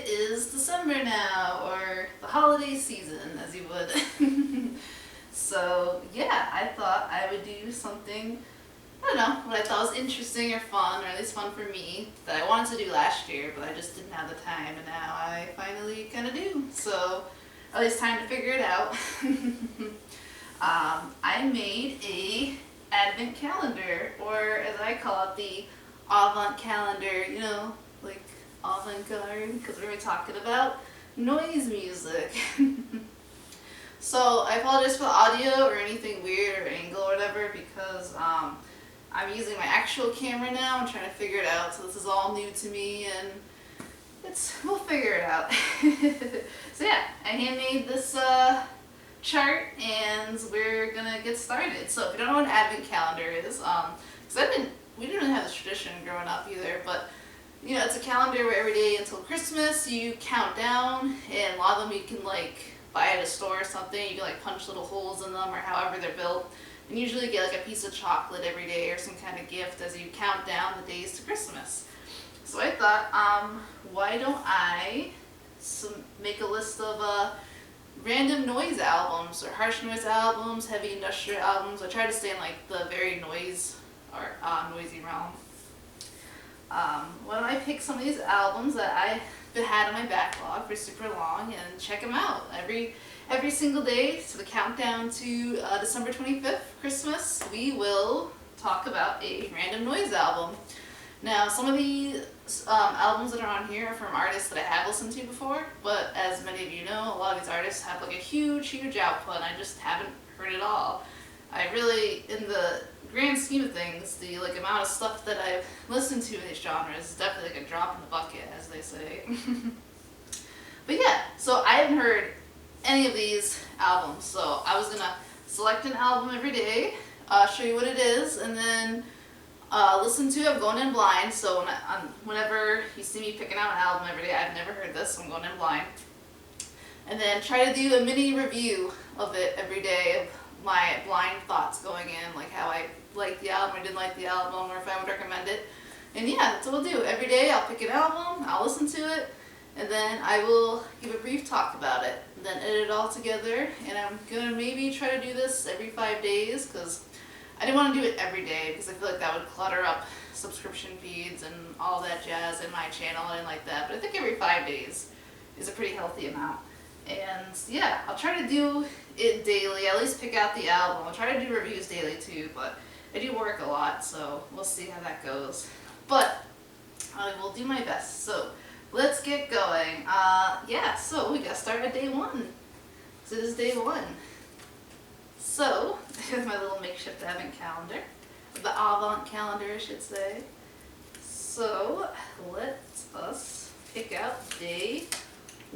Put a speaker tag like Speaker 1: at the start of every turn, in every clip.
Speaker 1: it is December now, or the holiday season, as you would. So yeah, I thought I would do something, I don't know, what I thought was interesting or fun, or at least fun for me, that I wanted to do last year, but I just didn't have the time, and now I finally kind of do. So at least time to figure it out. I made a advent calendar, or as I call it, the Avant calendar, you know, like avant-garde, because we're going to be talking about noise music. So I apologize for the audio or anything weird or angle or whatever, because I'm using my actual camera now. I'm trying to figure it out, so this is all new to me, and we'll figure it out. So yeah, I handmade this chart, and we're gonna get started. So if you don't know what an advent calendar is, because we didn't really have this tradition growing up either, but you know, it's a calendar where every day until Christmas you count down, and a lot of them you can like buy at a store or something. You can like punch little holes in them or however they're built, and usually get like a piece of chocolate every day or some kind of gift as you count down the days to Christmas. So I thought, why don't I make a list of random noise albums, or harsh noise albums, heavy industrial albums. I try to stay in like the very noisy realm. Why don't I pick some of these albums that I've had on my backlog for super long and check them out every single day. So the countdown to December 25th, Christmas, we will talk about a random noise album. Now, some of the albums that are on here are from artists that I have listened to before, but as many of you know, a lot of these artists have like a huge output, and I just haven't heard it all. I really, in the grand scheme of things, the like amount of stuff that I've listened to in these genres is definitely like a drop in the bucket, as they say. But yeah, so I haven't heard any of these albums, so I was gonna select an album every day, show you what it is, and then listen to it. I'm going in blind, so whenever you see me picking out an album every day, I've never heard this, so I'm going in blind. And then try to do a mini review of it every day, of my blind thoughts going in, like how I liked the album or didn't like the album, or if I would recommend it. And yeah, that's what we'll do. Every day I'll pick an album, I'll listen to it, and then I will give a brief talk about it, and then edit it all together. And I'm going to maybe try to do this every 5 days, because I didn't want to do it every day, because I feel like that would clutter up subscription feeds and all that jazz in my channel. I didn't like that, but I think every 5 days is a pretty healthy amount. And yeah, I'll try to do it daily, at least pick out the album. I'll try to do reviews daily too, but I do work a lot, so we'll see how that goes. But I will do my best. So let's get going. Yeah, so we gotta start at day one. So this is day one. So, here's my little makeshift advent calendar. The Avant calendar, I should say. So, let us pick out day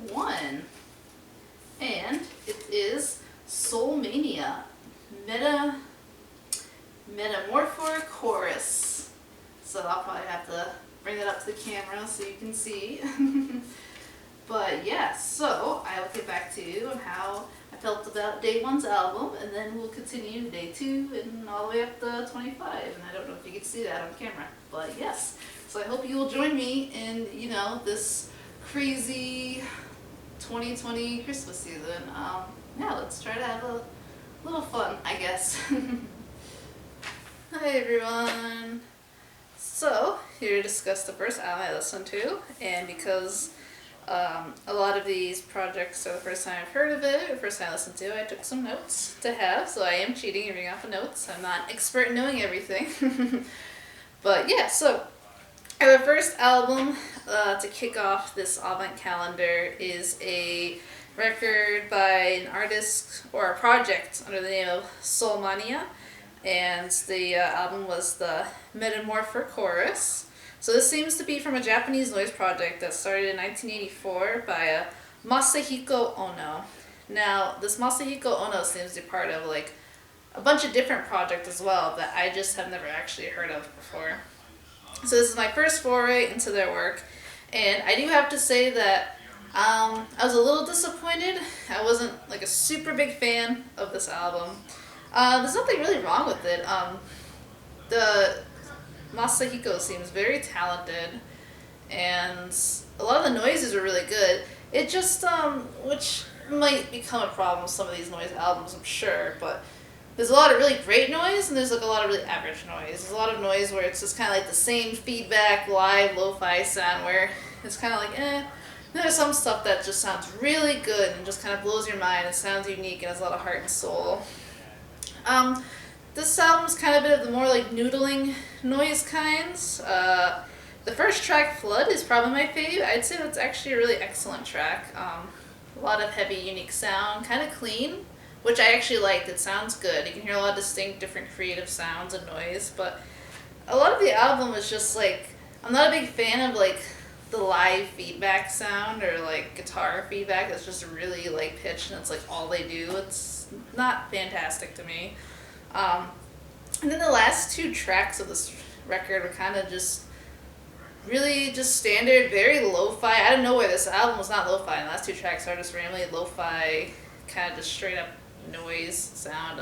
Speaker 1: one. And it is Solmania, Metamorpher Chorus. So I'll probably have to bring that up to the camera so you can see. But yeah, so I will get back to you on how I felt about day one's album, and then we'll continue to day two and all the way up to 25. And I don't know if you can see that on camera, but yes. So I hope you will join me in, you know, this crazy 2020 Christmas season. Yeah, let's try to have a little fun, I guess. Hi everyone. So, here to discuss the first album I listened to, and because a lot of these projects are the first time I've heard of it, or the first time I listened to it, I took some notes to have, so I am cheating and reading off the notes. I'm not expert in knowing everything. But yeah, so the first album to kick off this Avant calendar is a record by an artist, or a project under the name of Solmania, and the album was the Metamorpher Chorus. So this seems to be from a Japanese noise project that started in 1984 by Masahiko Ono. Now, this Masahiko Ono seems to be part of like a bunch of different projects as well that I just have never actually heard of before. So this is my first foray into their work, and I do have to say that I was a little disappointed. I wasn't like a super big fan of this album. There's nothing really wrong with it. The Masahiko seems very talented, and a lot of the noises are really good. It just, which might become a problem with some of these noise albums, I'm sure, but there's a lot of really great noise, and there's like a lot of really average noise. There's a lot of noise where it's just kind of like the same feedback, live, lo-fi sound, where it's kind of like, eh. And there's some stuff that just sounds really good and just kind of blows your mind. It sounds unique and has a lot of heart and soul. This album's kind of a bit of the more like noodling noise kinds. The first track, Flood, is probably my fave. I'd say that's actually a really excellent track. A lot of heavy, unique sound, kind of clean, which I actually liked. It sounds good. You can hear a lot of distinct, different creative sounds and noise, but a lot of the album is just like, I'm not a big fan of like the live feedback sound or like guitar feedback that's just really like pitched and it's like all they do. It's not fantastic to me. And then the last two tracks of this record were kind of just really just standard, very lo-fi. I don't know where this album was not lo-fi, and the last two tracks are just randomly lo-fi, kind of just straight up noise sound.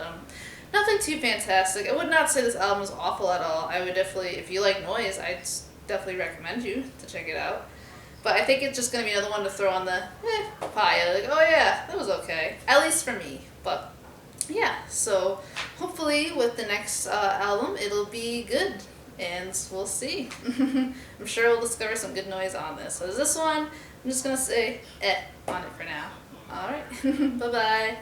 Speaker 1: Nothing too fantastic. I would not say this album is awful at all. I would definitely, if you like noise, I'd definitely recommend you to check it out. But I think it's just going to be another one to throw on the pile. Like, oh yeah, that was okay. At least for me. But yeah, so hopefully with the next album, it'll be good. And we'll see. I'm sure we'll discover some good noise on this. So this one, I'm just going to say on it for now. Alright, bye-bye.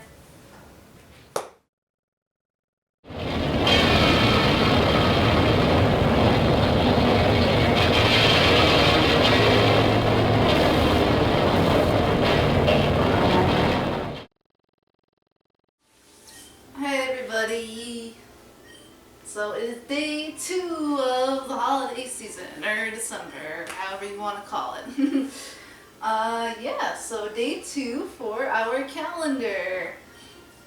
Speaker 1: Hi everybody. So it is day 2 of the holiday season, or December, however you want to call it. Yeah, so day 2 for our calendar.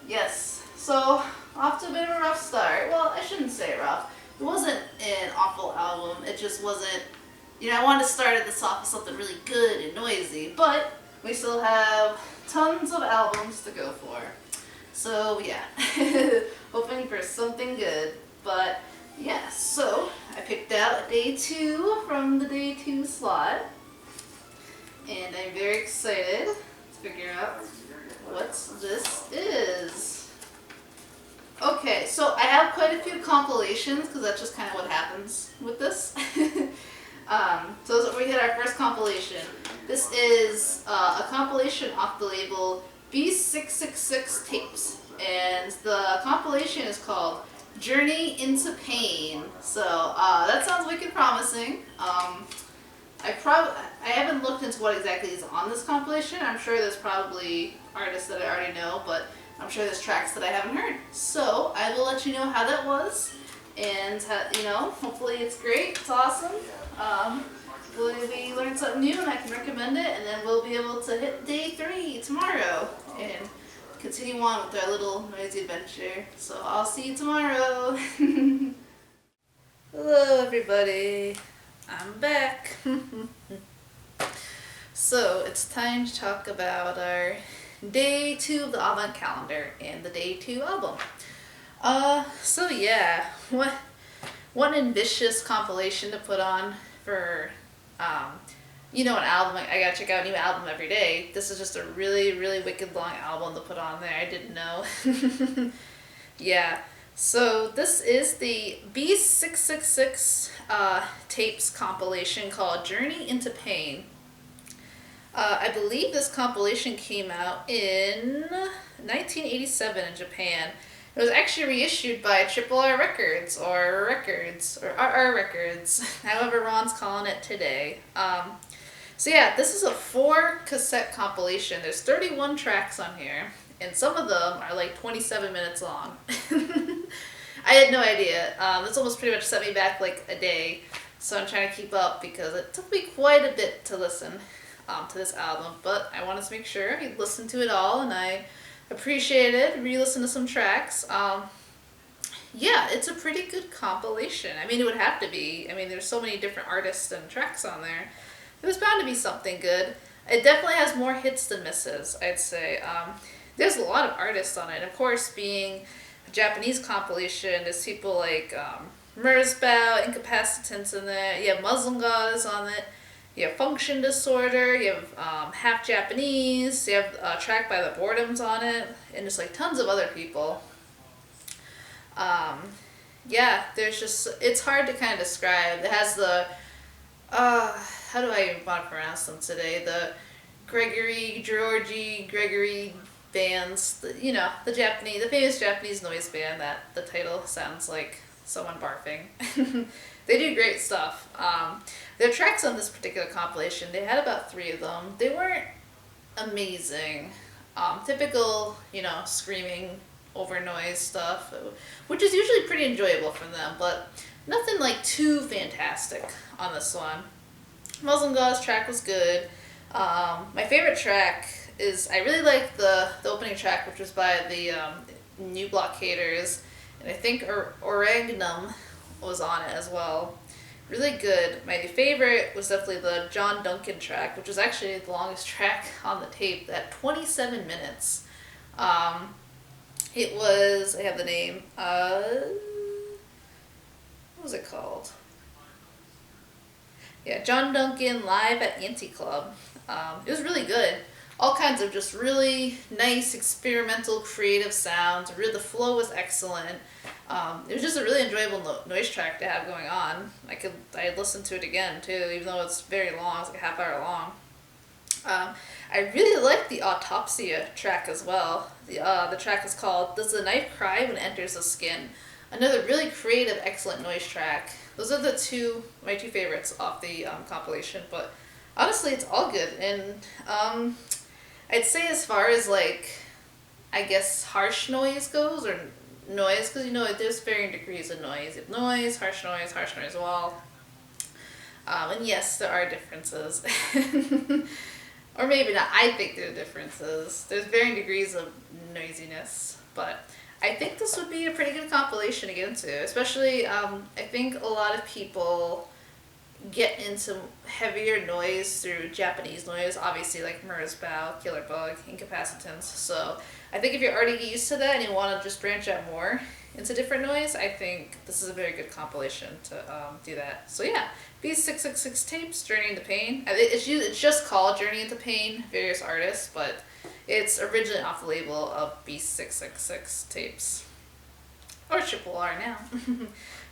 Speaker 1: Yes, so off to a bit of a rough start. Well, I shouldn't say rough. It wasn't an awful album. It just wasn't, I wanted to start this off with something really good and noisy, but we still have tons of albums to go for. So yeah, hoping for something good. But yeah, so I picked out day 2 from the day 2 slot. And I'm very excited to figure out what this is. Okay, so I have quite a few compilations because that's just kind of what happens with this. So we hit our first compilation. This is a compilation off the label B666 Tapes. And the compilation is called Journey into Pain. So that sounds wicked promising. I haven't looked into what exactly is on this compilation. I'm sure there's probably artists that I already know, but I'm sure there's tracks that I haven't heard. So I will let you know how that was, and hopefully it's great. It's awesome. We learned something new, and I can recommend it, and then we'll be able to hit day 3 tomorrow and continue on with our little noisy adventure. So I'll see you tomorrow. Hello everybody, I'm back. So it's time to talk about our day 2 of the Avant calendar and the day 2 album. So yeah, what ambitious compilation to put on for an album. I gotta check out a new album every day. This is just a really, really wicked long album to put on there. I didn't know. Yeah, so this is the B666 tapes compilation called Journey into Pain. I believe this compilation came out in 1987 in Japan. It was actually reissued by RRR Records, or RR Records, however Ron's calling it today. So yeah, this is a 4 cassette compilation. There's 31 tracks on here, and some of them are like 27 minutes long. I had no idea. This almost pretty much set me back like a day, so I'm trying to keep up because it took me quite a bit to listen to this album, but I wanted to make sure I listened to it all, and I appreciated re-listen to some tracks. Yeah, it's a pretty good compilation. I mean, it would have to be. I mean, there's so many different artists and tracks on there. It was bound to be something good. It definitely has more hits than misses, I'd say. There's a lot of artists on it. Of course, being a Japanese compilation, there's people like M.S.B.R, Incapacitants in there. Yeah, Muslim God is on it. You have Function Disorder, you have Half Japanese, you have a track by the Boredoms on it, and just like tons of other people. Yeah, there's just, it's hard to kind of describe. It has the, how do I want to pronounce them today? The Gregory bands, you know, the famous Japanese noise band that the title sounds like someone barfing. They do great stuff. Their tracks on this particular compilation, they had about 3 of them. They weren't amazing. Typical, you know, screaming over noise stuff, which is usually pretty enjoyable from them, but nothing like too fantastic on this one. Muslim God's track was good. My favorite track is, I really like the opening track, which was by the New Blockaders, and I think Oregnum was on it as well. Really good. My favorite was definitely the John Duncan track, which was actually the longest track on the tape, at 27 minutes. It was, I have the name, what was it called? Yeah, John Duncan Live at Anti-Club. It was really good. All kinds of just really nice, experimental, creative sounds. The flow was excellent. It was just a really enjoyable noise track to have going on. I listened to it again too, even though it's very long. It's like a half hour long. I really like the Autopsia track as well. The track is called "Does the Knife Cry When It Enters the Skin?" Another really creative, excellent noise track. Those are my two favorites off the compilation. But honestly, it's all good. And I'd say as far as like, I guess harsh noise goes, or noise, because you know there's varying degrees of noise. You have noise, harsh noise wall. And yes, there are differences. Or maybe not. I think there are differences. There's varying degrees of noisiness, but I think this would be a pretty good compilation to get into. Especially, I think a lot of people get into heavier noise through Japanese noise, obviously like M.S.B.R, Killer Bug, Incapacitance. So I think if you're already used to that and you want to just branch out more into different noise, I think this is a very good compilation to do that. So yeah, B666 tapes, Journey into Pain. It's just called Journey into Pain, various artists, but it's originally off the label of B666 tapes. Or Triple R now.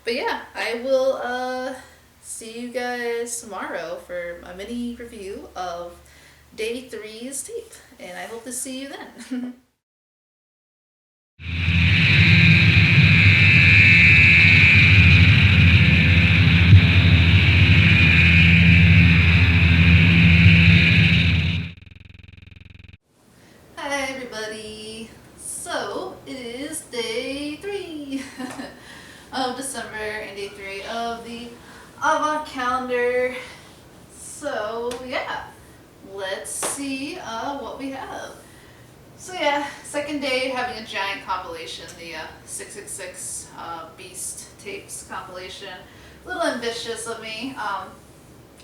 Speaker 1: But yeah, I will see you guys tomorrow for a mini review of Day 3's tape. And I hope to see you then. Hi everybody! So, it is Day 3 of December and Day 3 of the Avant calendar. So yeah, let's see what we have. So yeah, second day having a giant compilation, the 666 Beast tapes compilation. A little ambitious of me.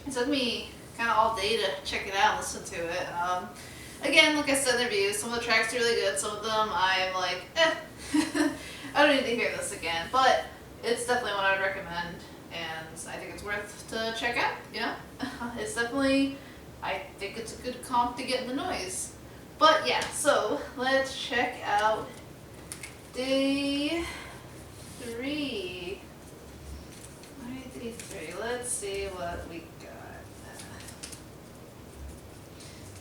Speaker 1: It took me kind of all day to check it out and listen to it. Again, like I said in the review, some of the tracks are really good, some of them I'm like, I don't need to hear this again. But it's definitely one I would recommend, and I think it's worth to check out, you know? It's definitely, I think it's a good comp to get in the noise. But yeah, so let's check out Day 3. Alright, Day 3. Let's see what we got.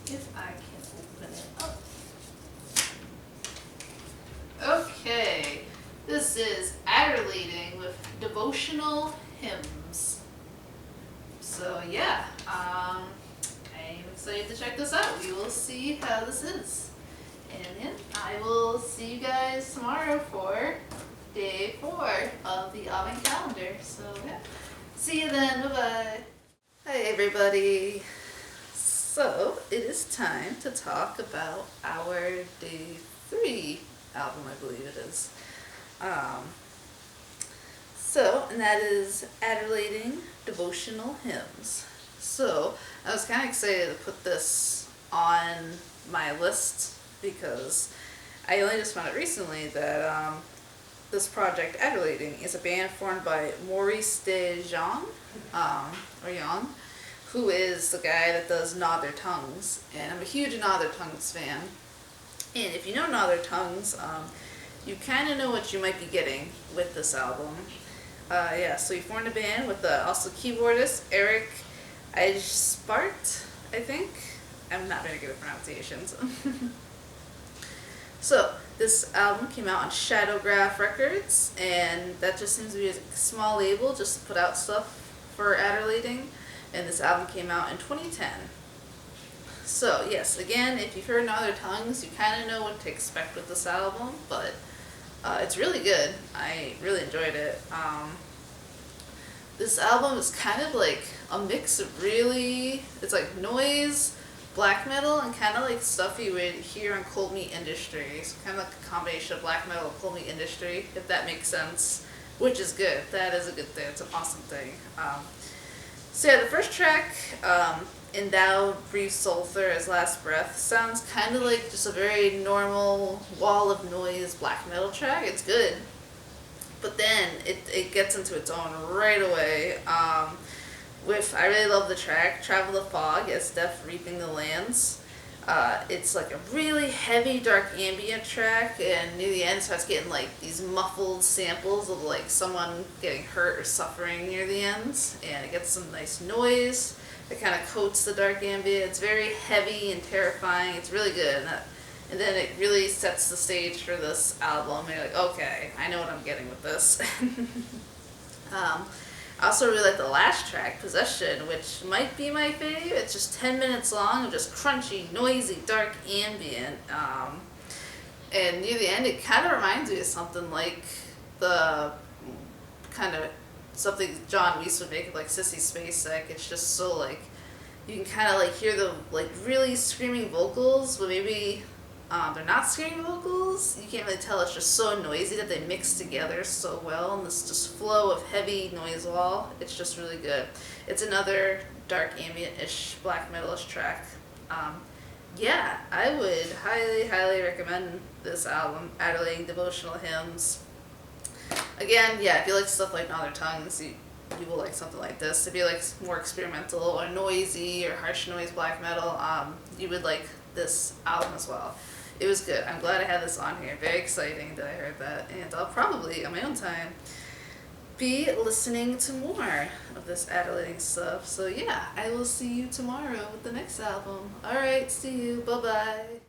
Speaker 1: If I can open it up. Okay, this is Aderlating with Devotional Hymns. So yeah, I'm excited to check this out. We will see how this is. And then I will see you guys tomorrow for Day 4 of the Avant calendar. So yeah, see you then. Bye-bye. Hi everybody. So it is time to talk about our Day 3 album, I believe it is. And that is Aderlating Devotional Hymns. So I was kind of excited to put this on my list because I only just found out recently that this project, Adorating, is a band formed by Maurice de Jean, who is the guy that does Gnaw Their Tongues, and I'm a huge Gnaw Their Tongues fan. And if you know Gnaw Their Tongues, you kind of know what you might be getting with this album. Yeah, so he formed a band with also keyboardist Eric M.S.B.R, I think. I'm not very good at pronunciations. So, this album came out on Shadowgraph Records, and that just seems to be a small label just to put out stuff for Aderlating, and this album came out in 2010. So, yes, again, if you've heard Gnaw Their Tongues, you kind of know what to expect with this album, but it's really good. I really enjoyed it. This album is kind of like a mix of it's like noise, black metal, and kind of like stuff you would hear on Cold Meat Industry. So kind of like a combination of black metal and Cold Meat Industry, if that makes sense, which is good. That is a good thing. It's an awesome thing. So yeah, the first track, In Thou Breathe Sulphur as Last Breath, sounds kind of like just a very normal wall of noise black metal track. It's good. But then it gets into its own right away. I really love the track, Travel the Fog as Death Reaping the Lands. It's like a really heavy, dark ambient track, and near the end it starts getting like these muffled samples of like someone getting hurt or suffering near the ends, and it gets some nice noise. It kind of coats the dark ambient. It's very heavy and terrifying. It's really good. And then it really sets the stage for this album. And you're like, okay, I know what I'm getting with this. I also really like the last track, Possession, which might be my fave. It's just 10 minutes long of just crunchy, noisy, dark ambient. And near the end, it kind of reminds me of something like the kind of something John Weiss would make, like Sissy Spacek. It's just so like, you can kind of like hear the like really screaming vocals, but maybe they're not screaming vocals. You can't really tell. It's just so noisy that they mix together so well, and this just flow of heavy noise wall. It's just really good. It's another dark ambient-ish black metal-ish track. Yeah, I would highly, highly recommend this album, Adorating Devotional Hymns. Again, yeah, if you like stuff like Gnaw Their Tongues, you will like something like this. If you like more experimental or noisy or harsh noise black metal, you would like this album as well. It was good. I'm glad I had this on here. Very exciting that I heard that. And I'll probably, on my own time, be listening to more of this Aderlating stuff. So yeah, I will see you tomorrow with the next album. Alright, see you. Bye-bye.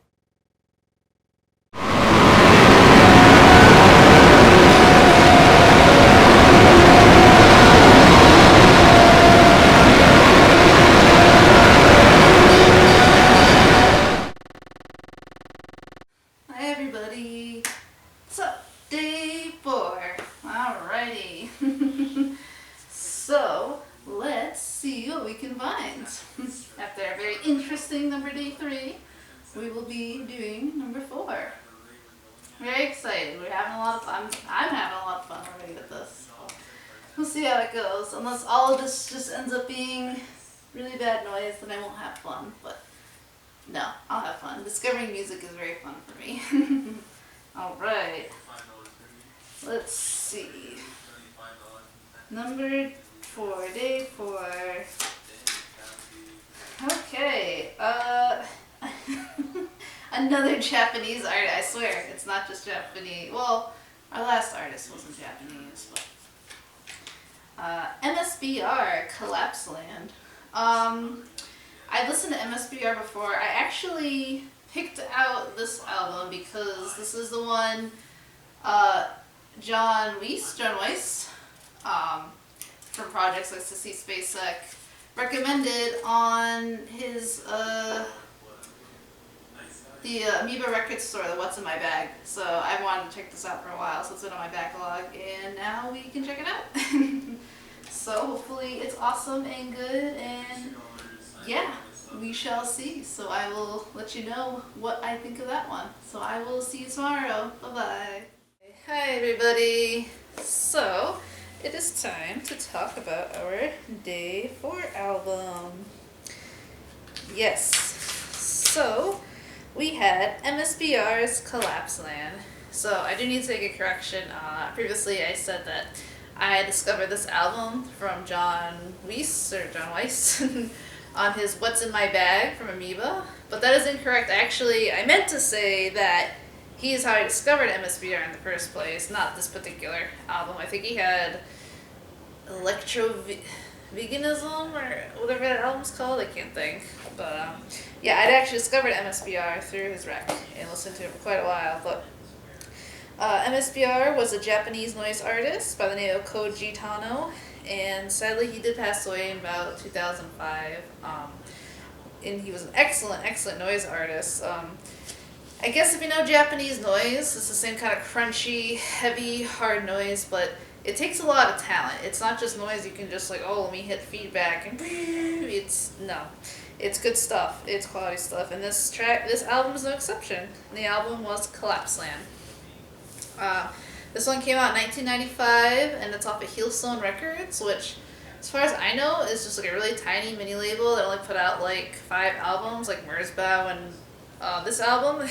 Speaker 1: Everybody, so day 4, alrighty. So let's see what we can find. After a very interesting day 3, we will be doing number 4. Very excited. We're having a lot of fun. I'm having a lot of fun already with this. We'll see how it goes. Unless all of this just ends up being really bad noise, then I won't have fun. But no, I'll have fun. Discovering music is very fun for me. Alright. Let's see. Number 4, day 4. Okay. Another Japanese artist. I swear, it's not just Japanese. Well, our last artist wasn't Japanese, but M.S.B.R, Collapse Land. I've listened to M.S.B.R before. I actually picked out this album because this is the one John Weiss, from projects like Sissy Spacek, recommended on his the Amoeba record store, the What's in My Bag. So I wanted to check this out for a while, so it's been on my backlog, and now we can check it out. So hopefully it's awesome and good, and yeah, we shall see. So I will let you know what I think of that one. So I will see you tomorrow. Bye-bye. Hi everybody. So it is time to talk about our day 4 album. Yes. So we had M.S.B.R's Collapse Land. So I do need to make a correction. Previously I said that I discovered this album from John Weiss, on his What's in My Bag from M.S.B.R, but that is incorrect. Actually, I meant to say that he is how I discovered M.S.B.R in the first place, not this particular album. I think he had veganism or whatever that album's called. I can't think. But yeah, I'd actually discovered M.S.B.R through his rec and listened to it for quite a while. But M.S.B.R was a Japanese noise artist by the name of Koji Tano, and sadly he did pass away in about 2005. And he was an excellent noise artist. I guess if you know Japanese noise, it's the same kind of crunchy, heavy, hard noise, but it takes a lot of talent. It's not just noise you can just like, oh, let me hit feedback and it's good stuff. It's quality stuff. And this album is no exception. And the album was Collapse Land. This one came out in 1995, and it's off of Heelstone Records, which, as far as I know, is just like a really tiny mini label that only put out like 5 albums, like M.S.B.R and this album. I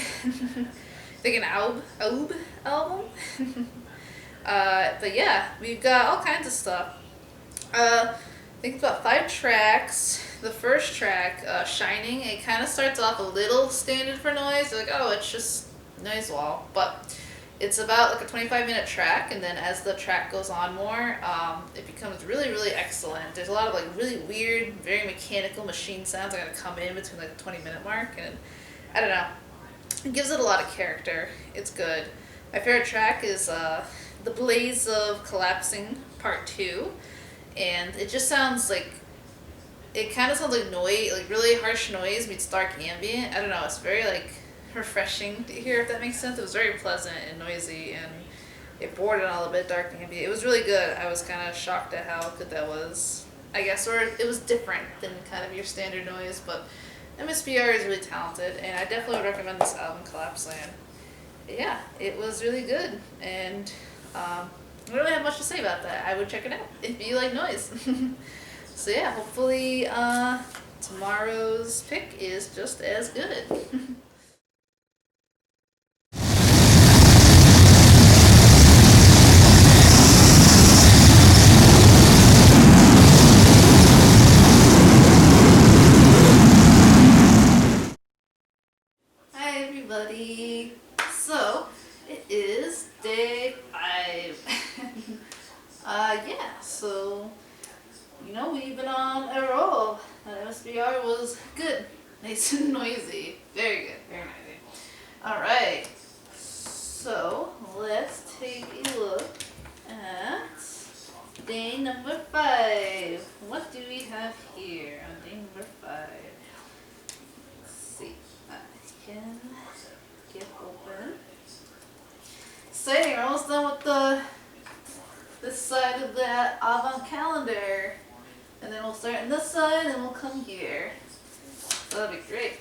Speaker 1: think an Aube album. But yeah, we've got all kinds of stuff. I think it's about 5 tracks. The first track, Shining, it kind of starts off a little standard for noise. You're like, oh, it's just noise wall. But it's about like a 25-minute track, and then as the track goes on more, it becomes really excellent. There's a lot of like really weird, very mechanical machine sounds that are gonna come in between like the 20-minute mark, and I don't know. It gives it a lot of character. It's good. My favorite track is The Blaze of Collapsing Part 2, and it just sounds like, it kind of sounds like noise, like really harsh noise meets dark ambient. I don't know, it's very like refreshing to hear, if that makes sense. It was very pleasant and noisy, and it bordered on a little bit dark ambient. It was really good. I was kind of shocked at how good that was, I guess, or it was different than kind of your standard noise, but M.S.B.R is really talented, and I definitely would recommend this album, Collapse Land. Yeah, it was really good, and I don't really have much to say about that. I would check it out if you like noise. So yeah, hopefully tomorrow's pick is just as good. Hi everybody. So it is day 5. Yeah, so you know, we've been on a roll. M.S.B.R was good. Nice and noisy. Very good. Very noisy. Alright. So, let's take a look at day number 5. What do we have here on day number 5? Let's see. I can get open. Exciting. We're almost done with this side of that Avant calendar. And then we'll start on this side, and we'll come here. So that'll be great.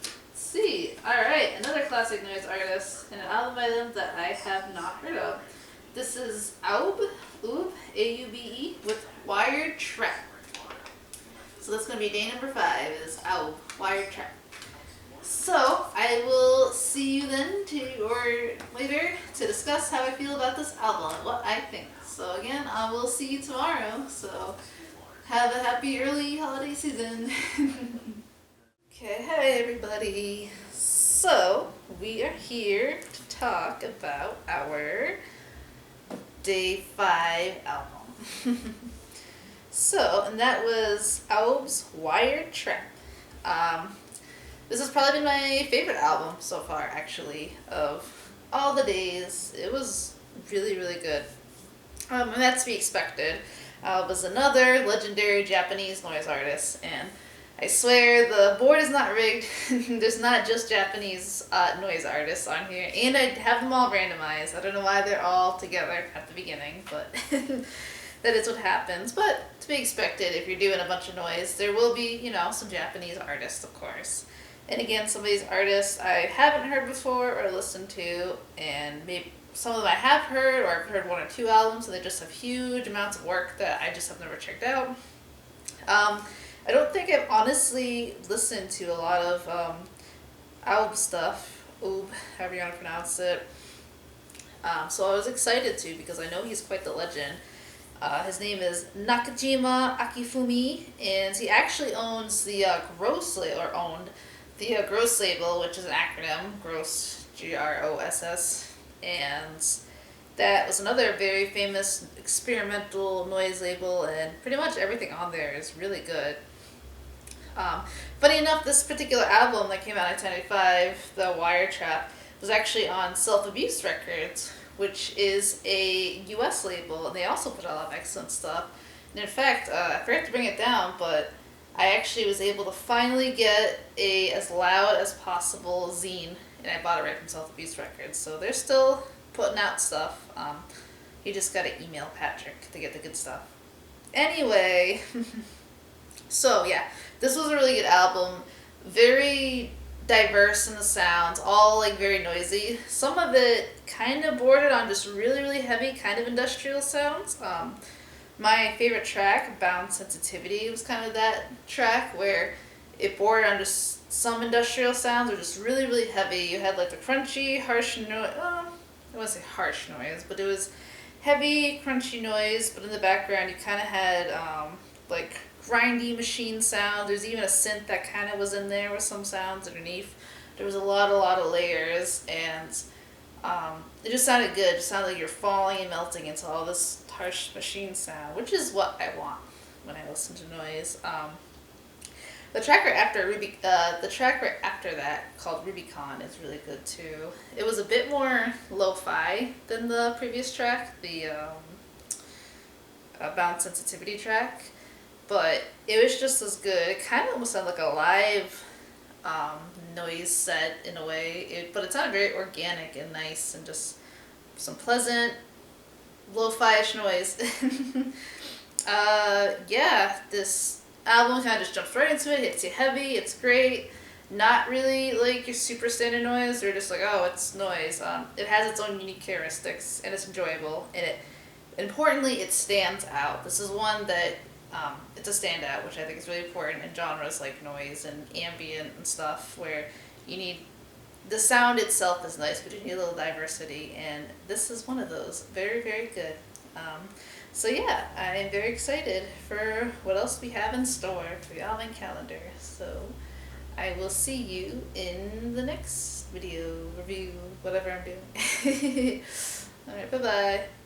Speaker 1: Let's see. Alright, another classic noise artist, and an album by them that I have not heard of. This is Aube, A-U-B-E, with Wired Trap. So that's going to be day number 5, is Aube, Wired Trap. So, I will see you then or later to discuss how I feel about this album and what I think. So again, I will see you tomorrow, so have a happy early holiday season. Okay, hi everybody. So, we are here to talk about our day 5 album. So, and that was Aube's Wired Trap. This has probably been my favorite album so far, actually, of all the days. It was really good. And that's to be expected. Was another legendary Japanese noise artist, and I swear the board is not rigged. There's not just Japanese noise artists on here, and I have them all randomized. I don't know why they're all together at the beginning, but that is what happens. But to be expected, if you're doing a bunch of noise, there will be, you know, some Japanese artists, of course. And again, some of these artists I haven't heard before or listened to, and maybe some of them I have heard, or I've heard 1 or 2 albums, and they just have huge amounts of work that I just have never checked out. I don't think I've honestly listened to a lot of Aube stuff, Aube, however you want to pronounce it. So I was excited to, because I know he's quite the legend. His name is Nakajima Akifumi, and he actually owns the Gross label, or owned the Gross label, which is an acronym, Gross, Gross, and that was another very famous experimental noise label, and pretty much everything on there is really good. Funny enough, this particular album that came out in 1995, The Wire Trap, was actually on Self Abuse Records, which is a US label, and they also put a lot of excellent stuff. And in fact, I forgot to bring it down, but I actually was able to finally get a As Loud as Possible zine, and I bought it right from Self Abuse Records. So they're still putting out stuff. You just gotta email Patrick to get the good stuff. Anyway, so yeah, this was a really good album. Very diverse in the sounds, all like very noisy. Some of it kind of bordered on just really, really heavy kind of industrial sounds. My favorite track, Bound Sensitivity, was kind of that track where it bordered on just some industrial sounds or just really, really heavy. You had like the crunchy, harsh noise. I wouldn't say harsh noise, but it was heavy, crunchy noise. But in the background, you kind of had like grindy machine sound. There's even a synth that kind of was in there with some sounds underneath. There was a lot of layers, and it just sounded good. It just sounded like you're falling and melting into all this harsh machine sound, which is what I want when I listen to noise. The track right after that, called Rubycon, is really good too. It was a bit more lo-fi than the previous track, the Bound Sensitivity track, but it was just as good. It kind of almost sounded like a live noise set in a way, but it sounded very organic and nice, and just some pleasant lo-fi-ish noise. Yeah, this album kind of just jumps right into it. Hits you heavy. It's great. Not really like your super standard noise, or just like, oh, it's noise. It has its own unique characteristics, and it's enjoyable. And importantly, it stands out. This is one that it's a standout, which I think is really important in genres like noise and ambient and stuff, where you need the sound itself is nice, but you need a little diversity, and this is one of those. Very, very good. So yeah, I am very excited for what else we have in store for the Advent calendar. So I will see you in the next video, review, whatever I'm doing. Alright, bye-bye.